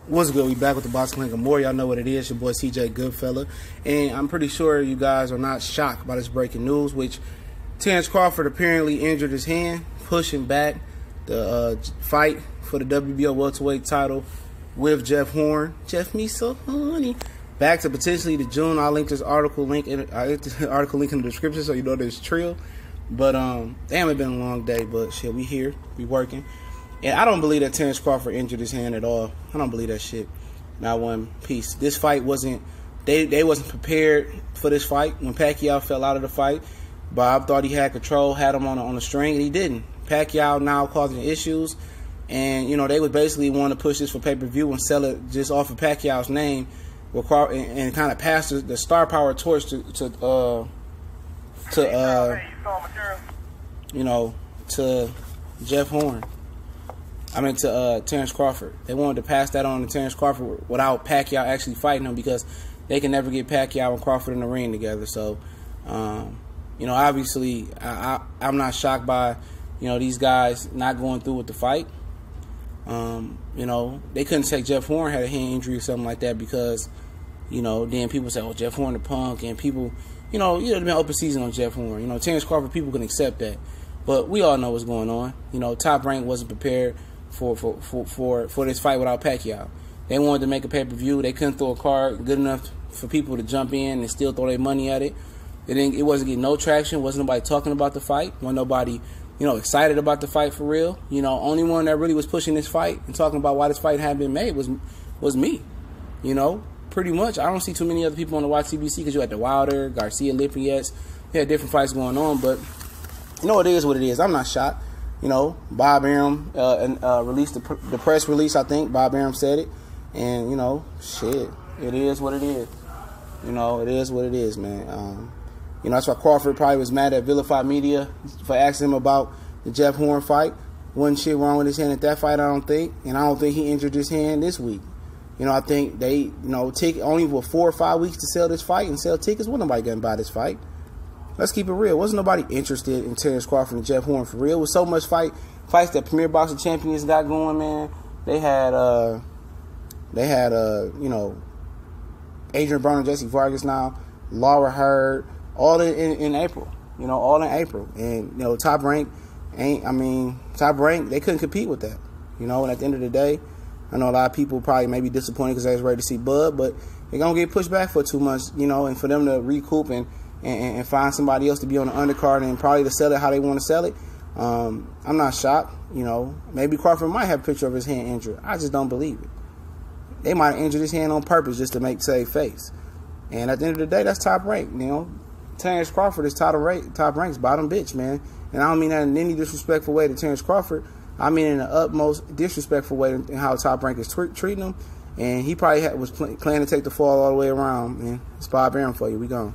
What's good? We back with the Boxing Link more. Y'all know what it is. Your boy CJ Goodfella. And I'm pretty sure you guys are not shocked by this breaking news, which Terence Crawford apparently injured his hand, pushing back the fight for the WBO welterweight title with Jeff Horn. Jeff me so honey. Back to potentially the June. I'll link this article link in the description so you know this trill. But damn, it's been a long day, but shit, we here, we working. And I don't believe that Terence Crawford injured his hand at all. I don't believe that shit. Not one piece. This fight wasn't, they wasn't prepared for this fight. When Pacquiao fell out of the fight, Bob thought he had control, had him on a string, and he didn't. Pacquiao now causing issues, and, you know, they would basically want to push this for pay-per-view and sell it just off of Pacquiao's name and kind of pass the star power torch to Jeff Horn. I mean, to Terence Crawford. They wanted to pass that on to Terence Crawford without Pacquiao actually fighting him, because they can never get Pacquiao and Crawford in the ring together. So, you know, obviously, I'm not shocked by, you know, these guys not going through with the fight. You know, they couldn't say Jeff Horn had a hand injury or something like that, because, you know, then people say, oh, Jeff Horn the punk, and people, you know, there's been open season on Jeff Horn. You know, Terence Crawford, people can accept that. But we all know what's going on. You know, Top Rank wasn't prepared for this fight without Pacquiao. They wanted to make a pay-per-view. They couldn't throw a card good enough for people to jump in and still throw their money at it. It wasn't getting no traction. Wasn't nobody talking about the fight. Wasn't nobody, you know, excited about the fight for real. You know, only one that really was pushing this fight and talking about why this fight hadn't been made was me. You know, pretty much. I don't see too many other people on the Watch CBC, because you had the Wilder, Garcia, Lippiets. We had different fights going on, but you know, it is what it is. I'm not shocked. You know, Bob Arum released the press release, I think. Bob Arum said it. And, you know, shit, it is what it is. You know, it is what it is, man. You know, that's why Crawford probably was mad at Vilified Media for asking him about the Jeff Horn fight. Wasn't shit wrong with his hand at that fight, I don't think. And I don't think he injured his hand this week. You know, I think they, you know, take only 4 or 5 weeks to sell this fight and sell tickets. Wasn't nobody going to buy this fight. Let's keep it real. Wasn't nobody interested in Terence Crawford and Jeff Horn for real. With so much fights that Premier Boxing Champions got going, man. They had you know, Adrian Broner, Jesse Vargas now, Laura Hurd, all in April. You know, all in April. And, you know, Top Rank, they couldn't compete with that. You know, and at the end of the day, I know a lot of people probably may be disappointed because they was ready to see Bud, but they're going to get pushed back for 2 months, you know, and for them to recoup and find somebody else to be on the undercard and probably to sell it how they want to sell it. I'm not shocked. You know, maybe Crawford might have a picture of his hand injured. I just don't believe it. They might have injured his hand on purpose just to save face. And at the end of the day, that's Top Rank. You know, Terence Crawford is Top Rank's bottom bitch, man. And I don't mean that in any disrespectful way to Terence Crawford. I mean in the utmost disrespectful way in how Top Rank is treating him. And he probably was planning to take the fall all the way around, man. It's Bob Arum for you. We gone.